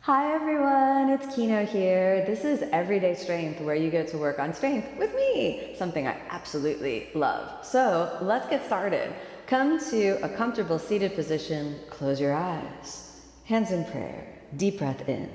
Hi everyone, it's Kino here. This is Everyday Strength, where you get to work on strength with me, something I absolutely love. So let's get started. Come to a comfortable seated position, close your eyes, hands in prayer, deep breath in.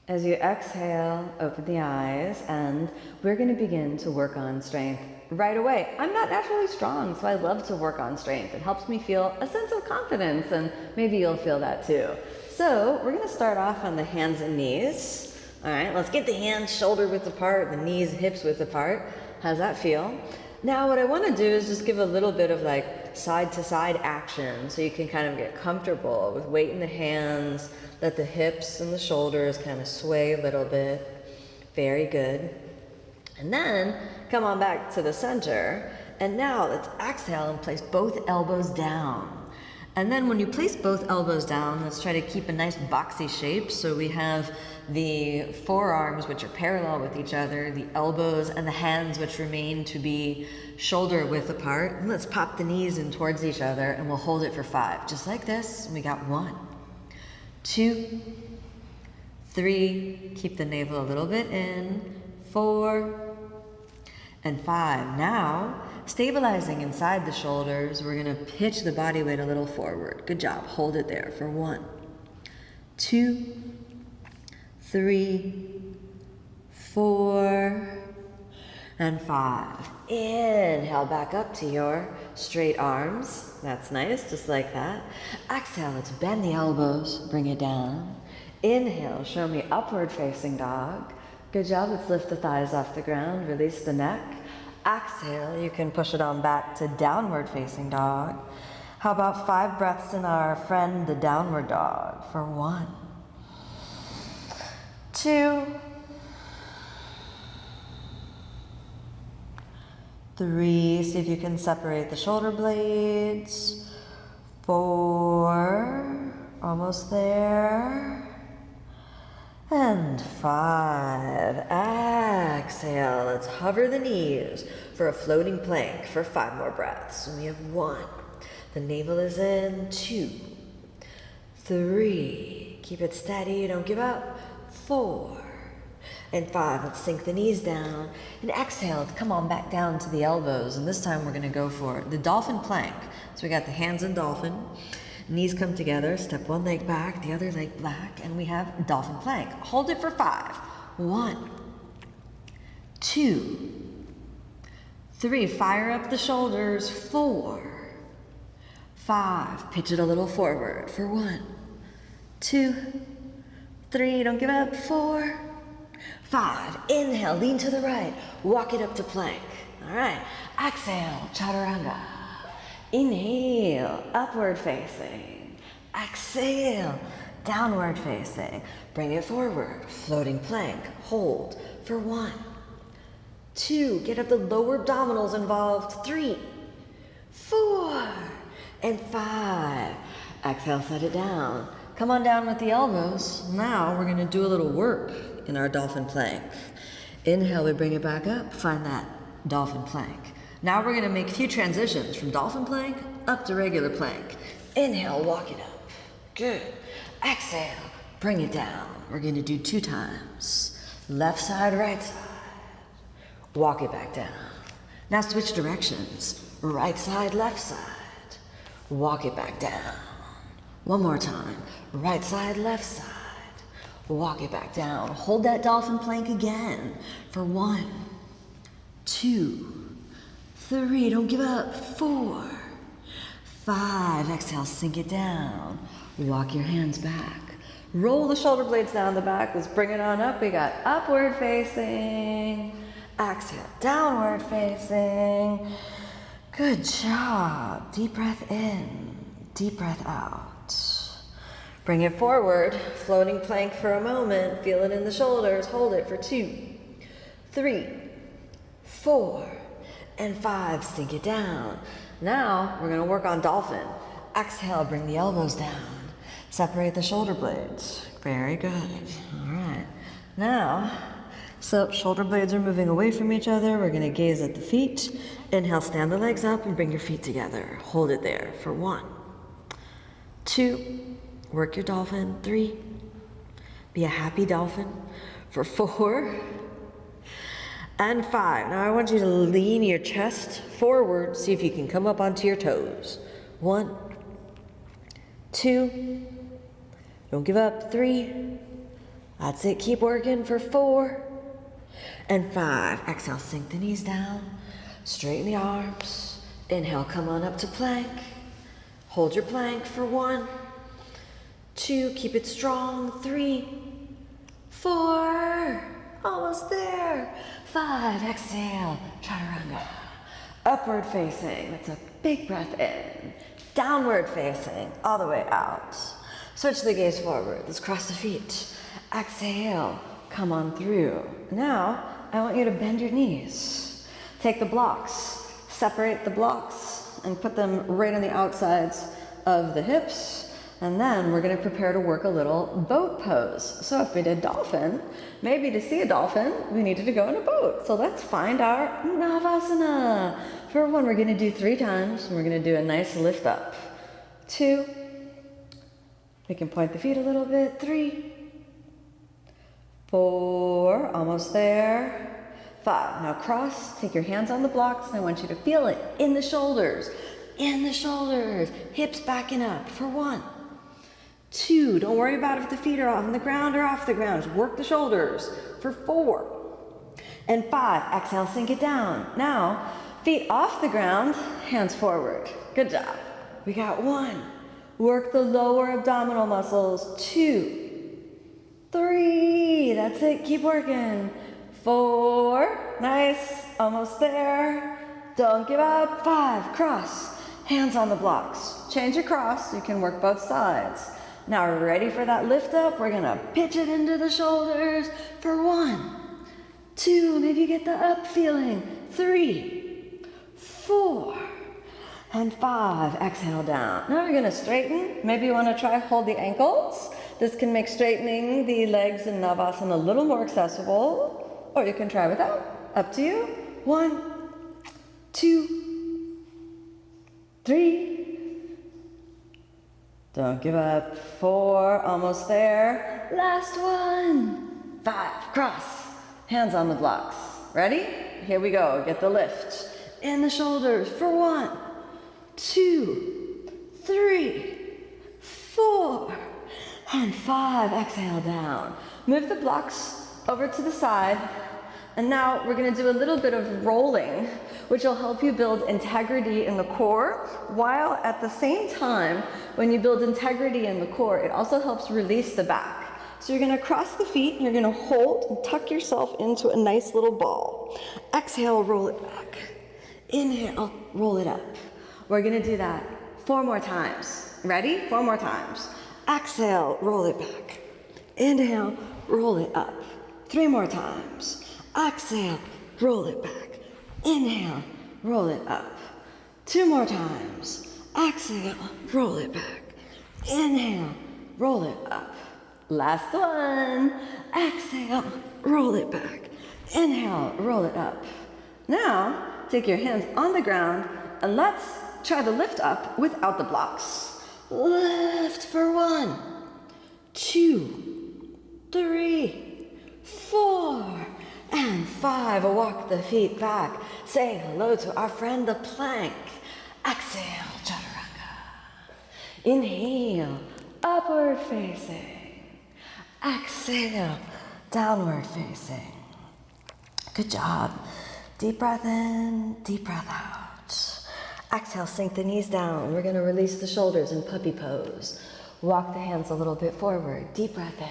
As you exhale, open the eyes, and we're going to begin to work on strength right away. I'm not naturally strong, so I love to work on strength. It helps me feel a sense of confidence, and maybe you'll feel that too. So we're going to start off on the hands and knees. All right, let's get the hands shoulder width apart, the knees hips width apart. How's that feel? Now what I want to do is just give a little bit of like side to side action so you can kind of get comfortable with weight in the hands. Let the hips and the shoulders kind of sway a little bit. Very good. And then come on back to the center. And now let's exhale and place both elbows down. And then when you place both elbows down, let's try to keep a nice boxy shape. So we have the forearms, which are parallel with each other, the elbows and the hands, which remain to be shoulder width apart. And let's pop the knees in towards each other, and we'll hold it for 5. Just like this. We got 1, 2, 3, keep the navel a little bit in, 4, and 5. Now, stabilizing inside the shoulders, we're gonna pitch the body weight a little forward. Good job, hold it there for 1, 2, 3, 4, and 5. Inhale back up to your straight arms. That's nice, just like that. Exhale, let's bend the elbows, bring it down. Inhale, show me upward facing dog. Good job, let's lift the thighs off the ground, release the neck. Exhale, you can push it on back to downward facing dog. How about 5 breaths in our friend, the downward dog, for 1, 2, 3, see if you can separate the shoulder blades. 4, almost there. And 5, exhale, let's hover the knees for a floating plank for 5 more breaths. And we have 1, the navel is in, 2, 3, keep it steady, don't give up, 4, and 5, let's sink the knees down, and exhale, come on back down to the elbows, and this time we're gonna go for the dolphin plank. So we got the hands in dolphin, knees come together, step one leg back, the other leg back, and we have dolphin plank. Hold it for 5, 1, 2, 3, fire up the shoulders, 4, 5, pitch it a little forward for 1, 2, 3, don't give up, 4, 5, inhale, lean to the right, walk it up to plank. All right, exhale, chaturanga. Inhale, upward facing. Exhale, downward facing. Bring it forward, floating plank. Hold for 1, 2, get up the lower abdominals involved. 3, 4, and 5. Exhale, set it down. Come on down with the elbows. Now we're gonna do a little work in our dolphin plank. Inhale, we bring it back up, find that dolphin plank. Now we're gonna make a few transitions from dolphin plank up to regular plank. Inhale, walk it up. Good. Exhale, bring it down. We're gonna do 2 times. Left side, right side. Walk it back down. Now switch directions. Right side, left side. Walk it back down. One more time. Right side, left side. Walk it back down. Hold that dolphin plank again for 1, 2, 3, don't give up, 4, 5, exhale, sink it down. Walk your hands back. Roll the shoulder blades down the back. Let's bring it on up. We got upward facing. Exhale, downward facing. Good job. Deep breath in, deep breath out. Bring it forward, floating plank for a moment. Feel it in the shoulders. Hold it for 2, 3, 4, and 5. Sink it down. Now we're gonna work on dolphin. Exhale, bring the elbows down. Separate the shoulder blades. Very good. All right. Now So shoulder blades are moving away from each other. We're gonna gaze at the feet. Inhale, stand the legs up and bring your feet together. Hold it there for 1, 2, work your dolphin, 3, be a happy dolphin for 4, and 5. Now I want you to lean your chest forward, see if you can come up onto your toes. 1, 2, don't give up, 3, that's it, keep working for 4, and 5. Exhale, sink the knees down, straighten the arms. Inhale, come on up to plank. Hold your plank for 1, 2, keep it strong, 3, 4, almost there, 5, exhale, chaturanga. Upward facing, that's a big breath in. Downward facing, all the way out. Switch the gaze forward, let's cross the feet. Exhale, come on through. Now, I want you to bend your knees. Take the blocks, separate the blocks, and put them right on the outsides of the hips. And then we're gonna prepare to work a little boat pose. So if we did dolphin, maybe to see a dolphin, we needed to go in a boat. So let's find our Navasana. For 1, we're gonna do 3 times. We're gonna do a nice lift up. 2, we can point the feet a little bit. 3, 4, almost there. 5, now cross, take your hands on the blocks, and I want you to feel it in the shoulders, hips backing up for 1, 2, don't worry about if the feet are on the ground or off the ground, just work the shoulders for 4, and 5, exhale, sink it down. Now, feet off the ground, hands forward, good job. We got 1, work the lower abdominal muscles, 2, 3, that's it, keep working. 4, nice, almost there. Don't give up. 5, cross, hands on the blocks. Change your cross, you can work both sides. Now we're ready for that lift up. We're gonna pitch it into the shoulders for 1, 2, maybe get the up feeling. 3, 4, and 5, exhale down. Now we're gonna straighten. Maybe you wanna try hold the ankles. This can make straightening the legs in Navasana a little more accessible. Or you can try without, up to you. 1, 2, 3. Don't give up. 4, almost there. Last one. 5, cross, hands on the blocks. Ready? Here we go, get the lift. In the shoulders for 1, 2, 3, 4, and 5. Exhale down. Move the blocks over to the side, and now we're going to do a little bit of rolling, which will help you build integrity in the core, while at the same time, when you build integrity in the core, it also helps release the back. So you're going to cross the feet, and you're going to hold and tuck yourself into a nice little ball. Exhale, roll it back. Inhale, roll it up. We're going to do that 4 more times. Ready? 4 more times. Exhale, roll it back. Inhale, roll it up. 3 more times. Exhale, roll it back. Inhale, roll it up. 2 more times. Exhale, roll it back. Inhale, roll it up. Last one. Exhale, roll it back. Inhale, roll it up. Now, take your hands on the ground and let's try the lift up without the blocks. Lift for 1, 2, 3, 4, and 5. Walk the feet back. Say hello to our friend the plank. Exhale, chaturanga. Inhale, upward facing. Exhale, downward facing. Good job. Deep breath in, deep breath out. Exhale, sink the knees down. We're going to release the shoulders in puppy pose. Walk the hands a little bit forward. Deep breath in.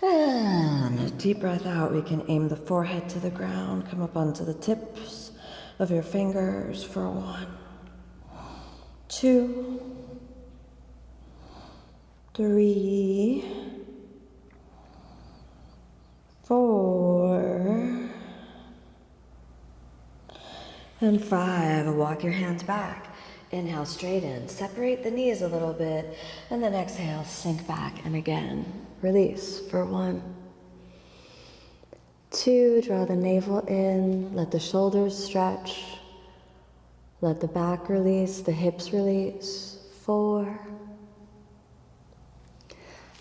And a deep breath out. We can aim the forehead to the ground. Come up onto the tips of your fingers for 1, 2, 3, 4, and 5. Walk your hands back. Inhale, straighten. Separate the knees a little bit. And then exhale, sink back. And again, release for 1, 2, draw the navel in, let the shoulders stretch, let the back release, the hips release. 4,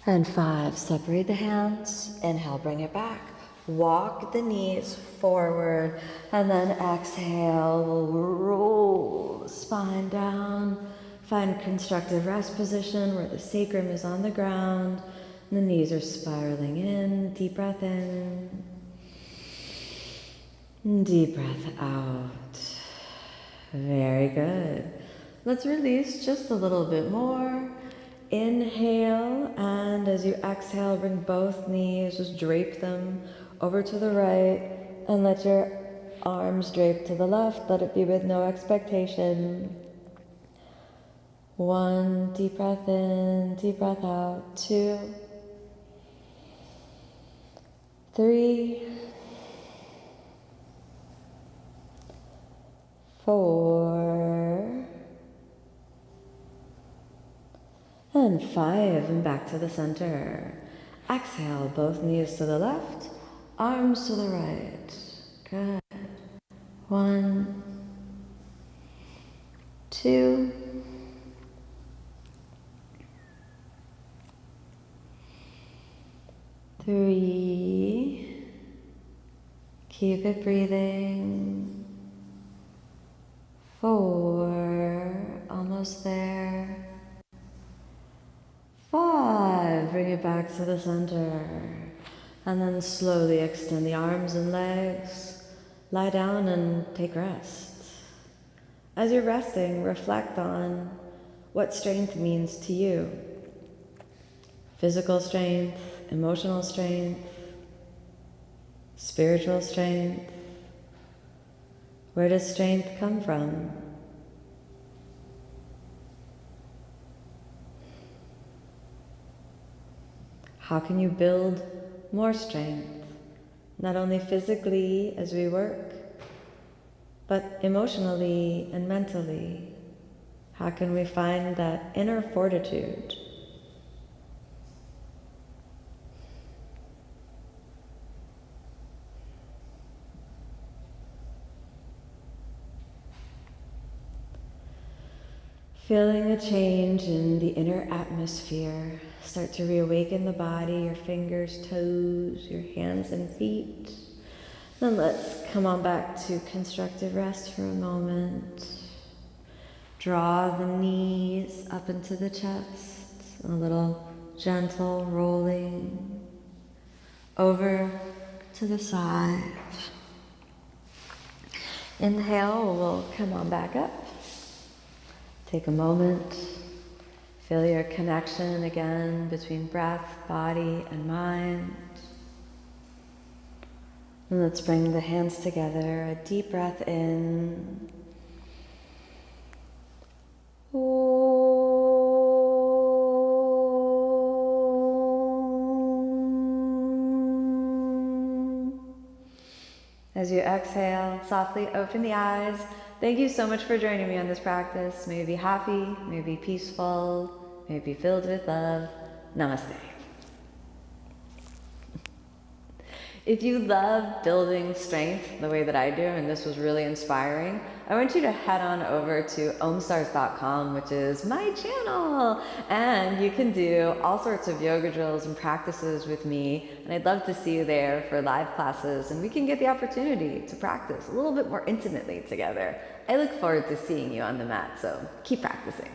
and 5, separate the hands, inhale, bring it back. Walk the knees forward, and then exhale, we'll roll the spine down. Find constructive rest position where the sacrum is on the ground, and the knees are spiraling in. Deep breath in, deep breath out. Very good. Let's release just a little bit more. Inhale, and as you exhale, bring both knees, just drape them over to the right, and let your arms drape to the left. Let it be with no expectation. 1, deep breath in, deep breath out. 2, 3, 4, and 5, and back to the center. Exhale, both knees to the left, arms to the right. Good. 1, 2, 3, keep it breathing. 4, almost there. 5, bring it back to the center. And then slowly extend the arms and legs. Lie down and take rest. As you're resting, reflect on what strength means to you. Physical strength, emotional strength, spiritual strength. Where does strength come from? How can you build more strength, not only physically as we work, but emotionally and mentally? How can we find that inner fortitude? Feeling a change in the inner atmosphere. Start to reawaken the body, your fingers, toes, your hands and feet. Then let's come on back to constructive rest for a moment. Draw the knees up into the chest, a little gentle rolling over to the side. Inhale, we'll come on back up. Take a moment, feel your connection again between breath, body, and mind. And let's bring the hands together, a deep breath in. As you exhale, softly open the eyes. Thank you so much for joining me on this practice. May you be happy, may you be peaceful, may you be filled with love. Namaste. If you love building strength the way that I do, and this was really inspiring, I want you to head on over to Omstars.com, which is my channel, and you can do all sorts of yoga drills and practices with me, and I'd love to see you there for live classes, and we can get the opportunity to practice a little bit more intimately together. I look forward to seeing you on the mat, so keep practicing.